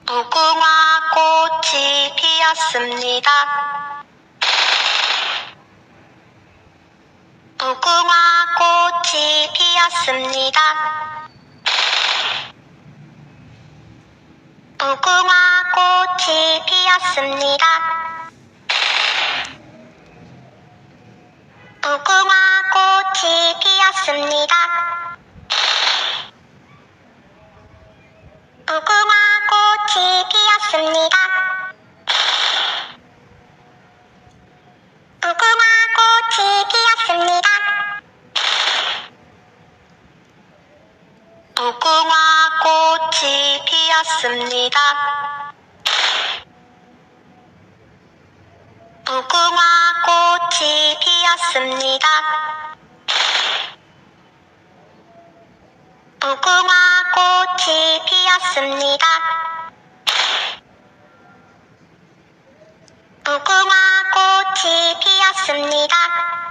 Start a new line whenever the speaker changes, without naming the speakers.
무궁화 꽃이 피었습니다. 무궁화 꽃이 피었습니다. 무궁화 꽃이 피었습니다. 무궁화 꽃이 피었습니다. 무궁화 꽃이 피었습니다. 무궁화 꽃이 피었습니다. 무궁화 꽃이 피었습니다. 무궁화 꽃이 피었습니다. 무궁화 꽃이 피었습니다. 무궁화 꽃이 피었습니다.